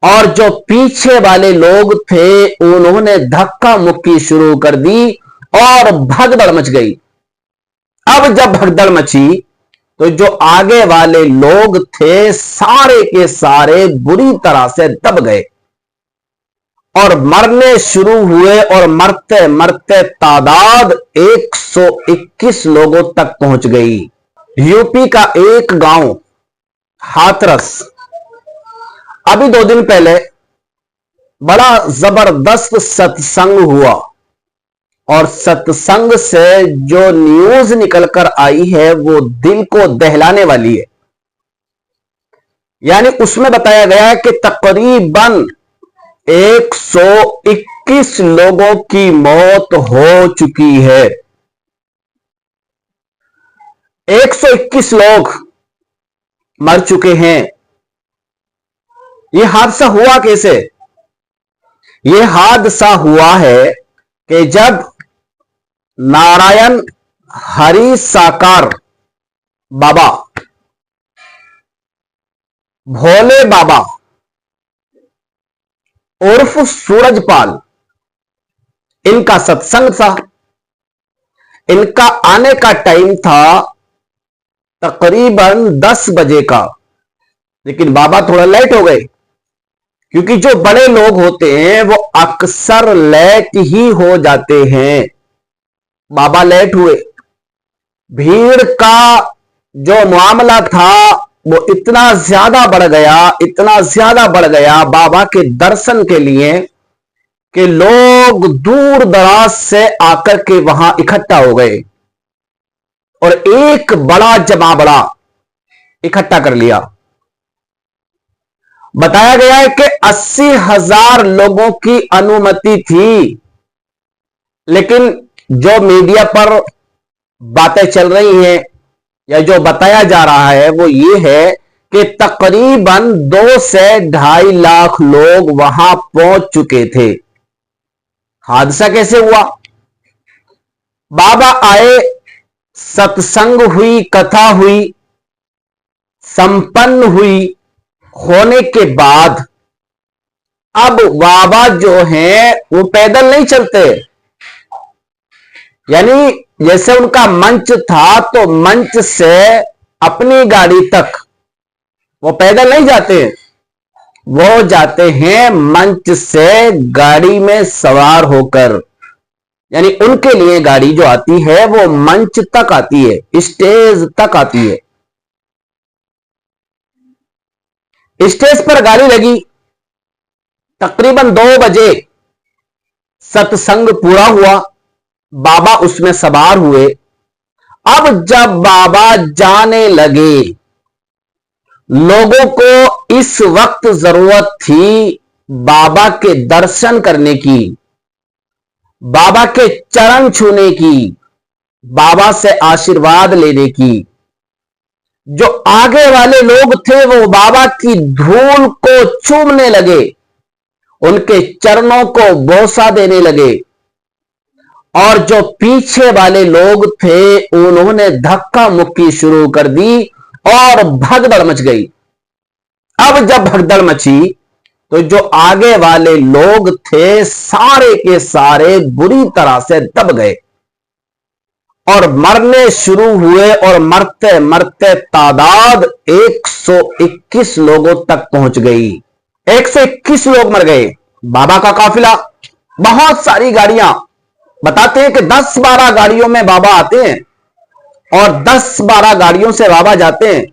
और जो पीछे वाले लोग थे उन्होंने धक्का मुक्की शुरू कर दी और भगदड़ मच गई। अब जब भगदड़ मची तो जो आगे वाले लोग थे सारे के सारे बुरी तरह से दब गए और मरने शुरू हुए और मरते मरते तादाद 121 लोगों तक पहुंच गई। यूपी का एक गांव हाथरस, अभी 2 दिन पहले बड़ा जबरदस्त सत्संग हुआ और सत्संग से जो न्यूज निकलकर आई है वो दिल को दहलाने वाली है। यानी उसमें बताया गया है कि तकरीबन 121 लोगों की मौत हो चुकी है। 121 लोग मर चुके हैं। यह हादसा हुआ कैसे? यह हादसा हुआ है कि जब नारायण हरि साकार बाबा, भोले बाबा उर्फ सूरजपाल, इनका सत्संग था। इनका आने का टाइम था तकरीबन 10 बजे का, लेकिन बाबा थोड़ा लेट हो गए क्योंकि जो बड़े लोग होते हैं वो अक्सर लेट ही हो जाते हैं। बाबा लेट हुए। भीड़ का जो मामला था वो इतना ज्यादा बढ़ गया, इतना ज्यादा बढ़ गया बाबा के दर्शन के लिए कि लोग दूर दराज से आकर के वहां इकट्ठा हो गए और एक बड़ा जमावड़ा इकट्ठा कर लिया। बताया गया है कि 80,000 लोगों की अनुमति थी, लेकिन जो मीडिया पर बातें चल रही हैं या जो बताया जा रहा है वो ये है कि तकरीबन 2 से 2.5 लाख लोग वहां पहुंच चुके थे। हादसा कैसे हुआ? बाबा आए, सत्संग हुई, कथा हुई, संपन्न हुई, होने के बाद अब बाबा जो हैं वो पैदल नहीं चलते। यानी जैसे उनका मंच था तो मंच से अपनी गाड़ी तक वो पैदल नहीं जाते, वो जाते हैं मंच से गाड़ी में सवार होकर। यानी उनके लिए गाड़ी जो आती है वो मंच तक आती है, स्टेज तक आती है। स्टेज पर गाड़ी लगी, तकरीबन 2 बजे सत्संग पूरा हुआ, बाबा उसमें सवार हुए। अब जब बाबा जाने लगे, लोगों को इस वक्त जरूरत थी बाबा के दर्शन करने की, बाबा के चरण छूने की, बाबा से आशीर्वाद लेने की। जो आगे वाले लोग थे वो बाबा की धूल को चूमने लगे, उनके चरणों को बोसा देने लगे और जो पीछे वाले लोग थे उन्होंने धक्का मुक्की शुरू कर दी और भगदड़ मच गई। अब जब भगदड़ मची तो जो आगे वाले लोग थे सारे के सारे बुरी तरह से दब गए और मरने शुरू हुए और मरते मरते तादाद 121 लोगों तक पहुंच गई। 121 लोग मर गए। बाबा का काफिला, बहुत सारी गाड़ियां, बताते हैं कि 10-12 गाड़ियों में बाबा आते हैं और 10-12 गाड़ियों से बाबा जाते हैं।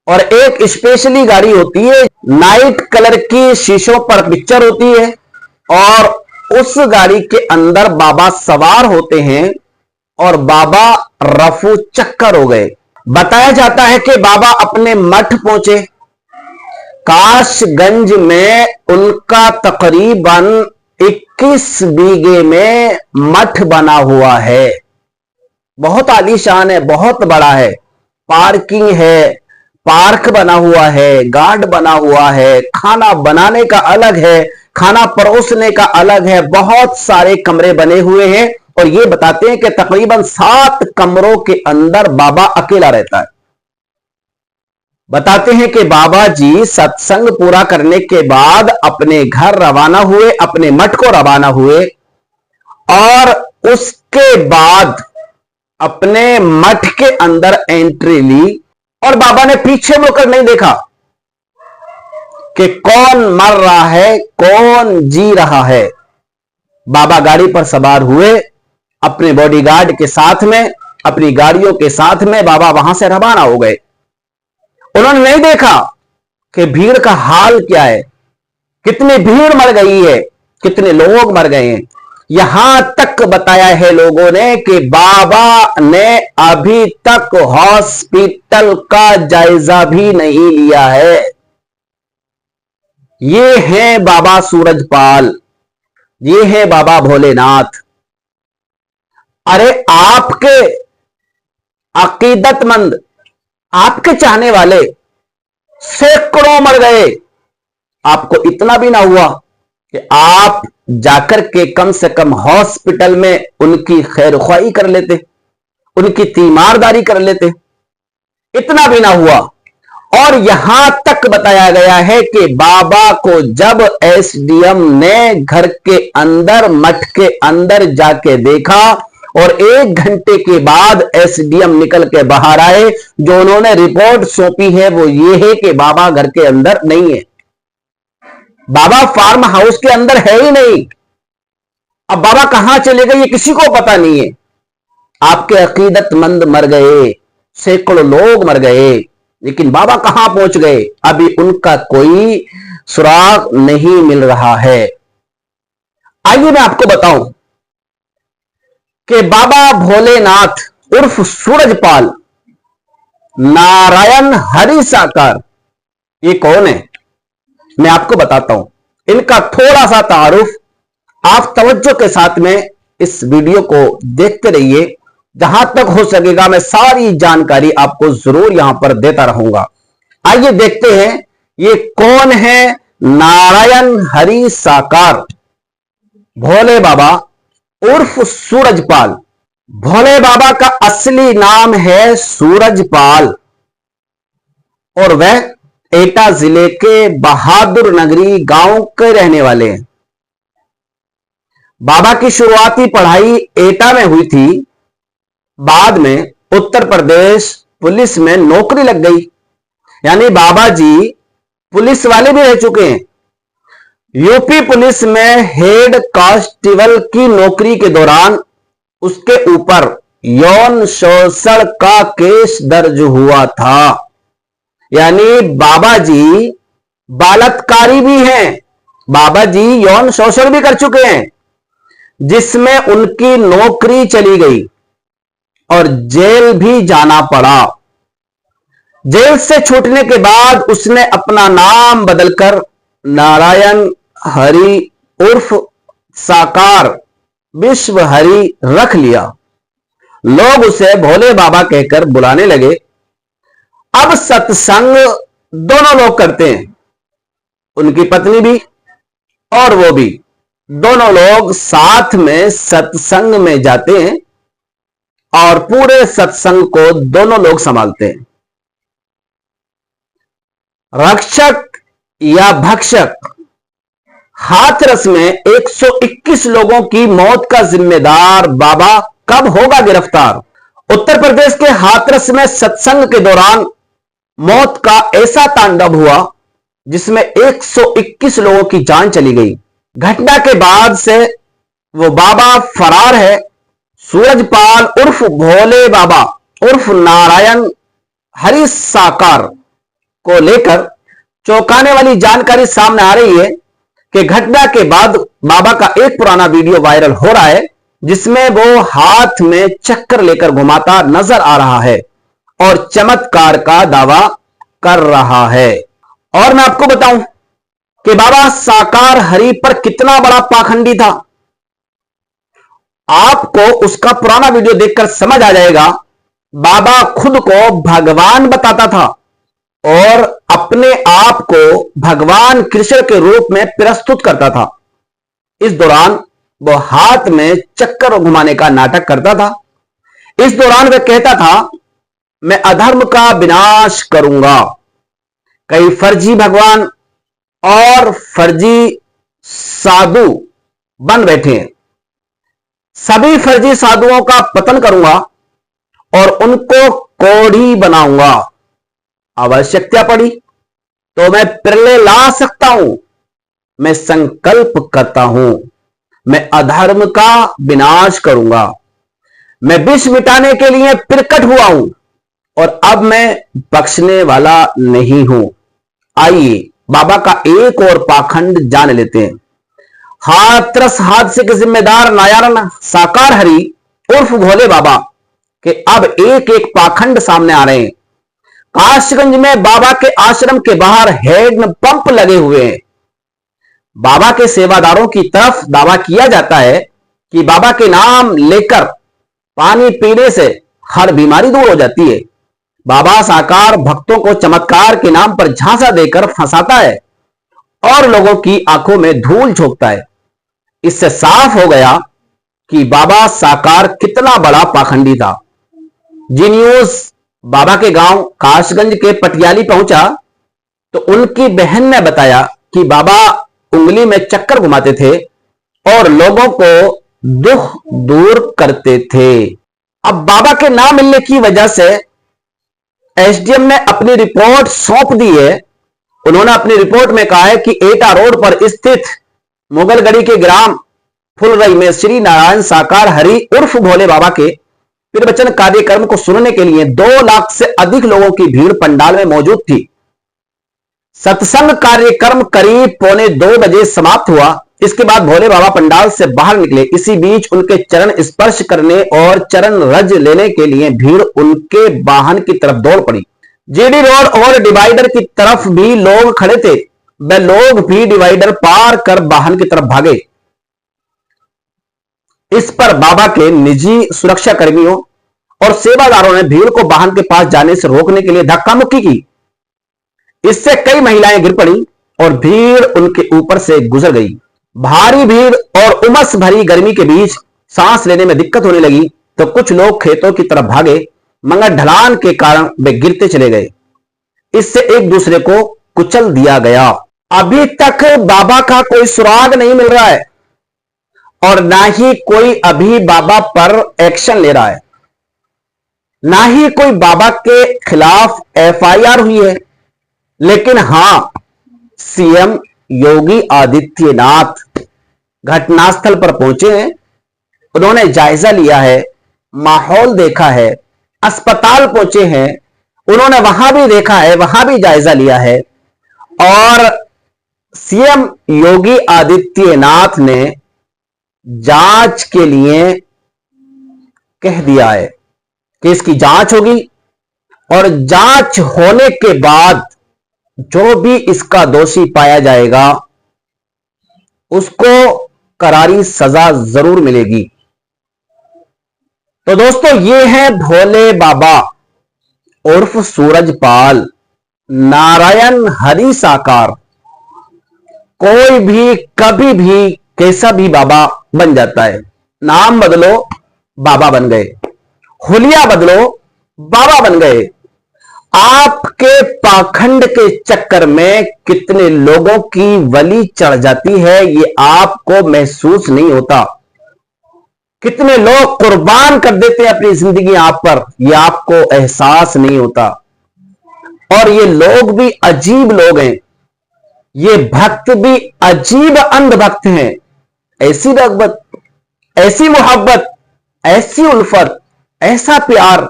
और एक स्पेशली गाड़ी होती है, नाइट कलर की, शीशों पर पिक्चर होती है और उस गाड़ी के अंदर बाबा सवार होते हैं और बाबा रफू चक्कर हो गए। बताया जाता है कि बाबा अपने मठ पहुंचे। काशगंज में उनका तकरीबन 21 बीघे में मठ बना हुआ है। बहुत आलीशान है, बहुत बड़ा है, पार्किंग है, पार्क बना हुआ है, गार्ड बना हुआ है, खाना बनाने का अलग है, खाना परोसने का अलग है, बहुत सारे कमरे बने हुए हैं। और ये बताते हैं कि तकरीबन 7 कमरों के अंदर बाबा अकेला रहता है। बताते हैं कि बाबा जी सत्संग पूरा करने के बाद अपने घर रवाना हुए, अपने मठ को रवाना हुए और उसके बाद अपने मठ के अंदर एंट्री ली और बाबा ने पीछे मुड़कर नहीं देखा कि कौन मर रहा है, कौन जी रहा है। बाबा गाड़ी पर सवार हुए, अपने बॉडीगार्ड के साथ में, अपनी गाड़ियों के साथ में बाबा वहां से रवाना हो गए। उन्होंने नहीं देखा कि भीड़ का हाल क्या है, कितनी भीड़ मर गई है, कितने लोग मर गए हैं। यहां तक बताया है लोगों ने कि बाबा ने अभी तक हॉस्पिटल का जायजा भी नहीं लिया है। ये हैं बाबा सूरजपाल, ये है बाबा भोलेनाथ। अरे आपके अकीदतमंद, आपके चाहने वाले सैकड़ों मर गए, आपको इतना भी ना हुआ कि आप जाकर के कम से कम हॉस्पिटल में उनकी खैरख्वाही कर लेते, उनकी तीमारदारी कर लेते, इतना भी ना हुआ। और यहां तक बताया गया है कि बाबा को जब एसडीएम ने घर के अंदर, मठ के अंदर जाके देखा और 1 घंटे के बाद एसडीएम निकल के बाहर आए, जो उन्होंने रिपोर्ट सौंपी है वो ये है कि बाबा घर के अंदर नहीं है, बाबा फार्म हाउस के अंदर है ही नहीं। अब बाबा कहां चले गए ये किसी को पता नहीं है। आपके अकीदतमंद मर गए, सैकड़ों लोग मर गए, लेकिन बाबा कहां पहुंच गए, अभी उनका कोई सुराग नहीं मिल रहा है। आइए मैं आपको बताऊं कि बाबा भोलेनाथ उर्फ सूरजपाल, नारायण हरि साकार, ये कौन है मैं आपको बताता हूं। इनका थोड़ा सा तारुफ आप तवज्जो के साथ में इस वीडियो को देखते रहिए। जहां तक हो सकेगा मैं सारी जानकारी आपको जरूर यहां पर देता रहूंगा। आइए देखते हैं ये कौन है नारायण हरि साकार, भोले बाबा उर्फ सूरजपाल। भोले बाबा का असली नाम है सूरजपाल और वह एटा जिले के बहादुर नगरी गांव के रहने वाले हैं। बाबा की शुरुआती पढ़ाई एटा में हुई थी, बाद में उत्तर प्रदेश पुलिस में नौकरी लग गई, यानी बाबा जी पुलिस वाले भी रह चुके हैं। यूपी पुलिस में हेड कांस्टेबल की नौकरी के दौरान उसके ऊपर यौन शोषण का केस दर्ज हुआ था, यानी बाबा जी बलात्कारी भी हैं, बाबा जी यौन शोषण भी कर चुके हैं, जिसमें उनकी नौकरी चली गई और जेल भी जाना पड़ा। जेल से छूटने के बाद उसने अपना नाम बदलकर नारायण हरि उर्फ साकार विश्व हरि रख लिया। लोग उसे भोले बाबा कहकर बुलाने लगे। अब सत्संग दोनों लोग करते हैं, उनकी पत्नी भी और वो भी, दोनों लोग साथ में सत्संग में जाते हैं और पूरे सत्संग को दोनों लोग संभालते हैं। रक्षक या भक्षक, हाथरस में 121 लोगों की मौत का जिम्मेदार बाबा कब होगा गिरफ्तार? उत्तर प्रदेश के हाथरस में सत्संग के दौरान मौत का ऐसा तांडव हुआ जिसमें 121 लोगों की जान चली गई। घटना के बाद से वो बाबा फरार है। सूरजपाल उर्फ भोले बाबा उर्फ नारायण हरि साकार को लेकर चौंकाने वाली जानकारी सामने आ रही है कि घटना के बाद बाबा का एक पुराना वीडियो वायरल हो रहा है, जिसमें वो हाथ में चक्कर लेकर घुमाता नजर आ रहा है और चमत्कार का दावा कर रहा है। और मैं आपको बताऊं कि बाबा साकार हरि पर कितना बड़ा पाखंडी था, आपको उसका पुराना वीडियो देखकर समझ आ जाएगा। बाबा खुद को भगवान बताता था और अपने आप को भगवान कृष्ण के रूप में प्रस्तुत करता था। इस दौरान वो हाथ में चक्कर घुमाने का नाटक करता था। इस दौरान वह कहता था, मैं अधर्म का विनाश करूंगा, कई फर्जी भगवान और फर्जी साधु बन बैठे हैं। सभी फर्जी साधुओं का पतन करूंगा और उनको कोढ़ी बनाऊंगा। आवश्यकता पड़ी तो मैं प्रलय ला सकता हूं। मैं संकल्प करता हूं, मैं अधर्म का विनाश करूंगा। मैं विष मिटाने के लिए प्रकट हुआ हूं और अब मैं बख्शने वाला नहीं हूं। आइए बाबा का एक और पाखंड जान लेते हैं। हाथरस हादसे के जिम्मेदार नारायण साकार हरि उर्फ भोले बाबा के अब एक एक पाखंड सामने आ रहे हैं। काशगंज में बाबा के आश्रम के बाहर हैंड पंप लगे हुए हैं। बाबा के सेवादारों की तरफ दावा किया जाता है कि बाबा के नाम लेकर पानी पीने से हर बीमारी दूर हो जाती है। बाबा साकार भक्तों को चमत्कार के नाम पर झांसा देकर फंसाता है और लोगों की आंखों में धूल झोंकता है। इससे साफ हो गया कि बाबा साकार कितना बड़ा पाखंडी था। जी न्यूज बाबा के गांव काशगंज के पटियाली पहुंचा तो उनकी बहन ने बताया कि बाबा उंगली में चक्कर घुमाते थे और लोगों को दुख दूर करते थे। अब बाबा के ना मिलने की वजह से एसडीएम ने अपनी रिपोर्ट सौंप दी है। उन्होंने अपनी रिपोर्ट में कहा है कि एटा रोड पर स्थित मुगलगढ़ी के ग्राम फुलरई में श्री नारायण साकार हरि उर्फ भोले बाबा के प्रवचन कार्यक्रम को सुनने के लिए 2 लाख से अधिक लोगों की भीड़ पंडाल में मौजूद थी। सत्संग कार्यक्रम करीब 1:45 बजे समाप्त हुआ। इसके बाद भोले बाबा पंडाल से बाहर निकले। इसी बीच उनके चरण स्पर्श करने और चरण रज लेने के लिए भीड़ उनके वाहन की तरफ दौड़ पड़ी। जीडी रोड और डिवाइडर की तरफ भी लोग खड़े थे। वे लोग भी डिवाइडर पार कर वाहन की तरफ भागे। इस पर बाबा के निजी सुरक्षा कर्मियों और सेवादारों ने भीड़ को वाहन के पास जाने से रोकने के लिए धक्का मुक्की की। इससे कई महिलाएं गिर पड़ी और भीड़ उनके ऊपर से गुजर गई। भारी भीड़ और उमस भरी गर्मी के बीच सांस लेने में दिक्कत होने लगी तो कुछ लोग खेतों की तरफ भागे, मगर ढलान के कारण वे गिरते चले गए। इससे एक दूसरे को कुचल दिया गया। अभी तक बाबा का कोई सुराग नहीं मिल रहा है और ना ही कोई अभी बाबा पर एक्शन ले रहा है, ना ही कोई बाबा के खिलाफ एफआईआर हुई है। लेकिन हां, सीएम योगी आदित्यनाथ घटनास्थल पर पहुंचे हैं। उन्होंने जायजा लिया है, माहौल देखा है, अस्पताल पहुंचे हैं, उन्होंने वहां भी देखा है, वहां भी जायजा लिया है और सीएम योगी आदित्यनाथ ने जांच के लिए कह दिया है कि इसकी जांच होगी और जांच होने के बाद जो भी इसका दोषी पाया जाएगा उसको करारी सजा जरूर मिलेगी। तो दोस्तों, ये है भोले बाबा उर्फ सूरजपाल नारायण हरि साकार। कोई भी कभी भी कैसा भी बाबा बन जाता है। नाम बदलो, बाबा बन गए। हुलिया बदलो, बाबा बन गए। आपके पाखंड के चक्कर में कितने लोगों की बलि चढ़ जाती है ये आपको महसूस नहीं होता। कितने लोग कुर्बान कर देते हैं अपनी जिंदगी आप पर, ये आपको एहसास नहीं होता। और ये लोग भी अजीब लोग हैं, ये भक्त भी अजीब अंधभक्त हैं। ऐसी रगबत, ऐसी मोहब्बत, ऐसी उल्फत, ऐसा प्यार।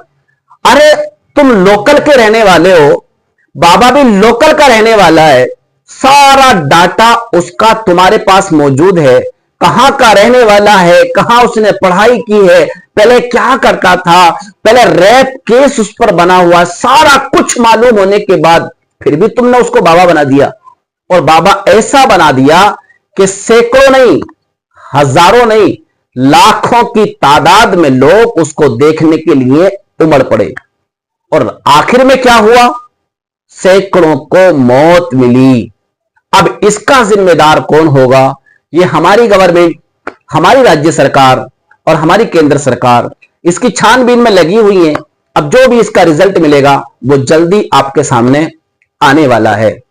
अरे तुम लोकल के रहने वाले हो, बाबा भी लोकल का रहने वाला है। सारा डाटा उसका तुम्हारे पास मौजूद है। कहां का रहने वाला है, कहां उसने पढ़ाई की है, पहले क्या करता था, पहले रैप केस उस पर बना हुआ, सारा कुछ मालूम होने के बाद फिर भी तुमने उसको बाबा बना दिया। और बाबा ऐसा बना दिया कि सैकड़ों नहीं, हजारों नहीं, लाखों की तादाद में लोग उसको देखने के लिए उमड़ पड़े। और आखिर में क्या हुआ? सैकड़ों को मौत मिली। अब इसका जिम्मेदार कौन होगा? ये हमारी गवर्नमेंट, हमारी राज्य सरकार और हमारी केंद्र सरकार इसकी छानबीन में लगी हुई है। अब जो भी इसका रिजल्ट मिलेगा वो जल्दी आपके सामने आने वाला है।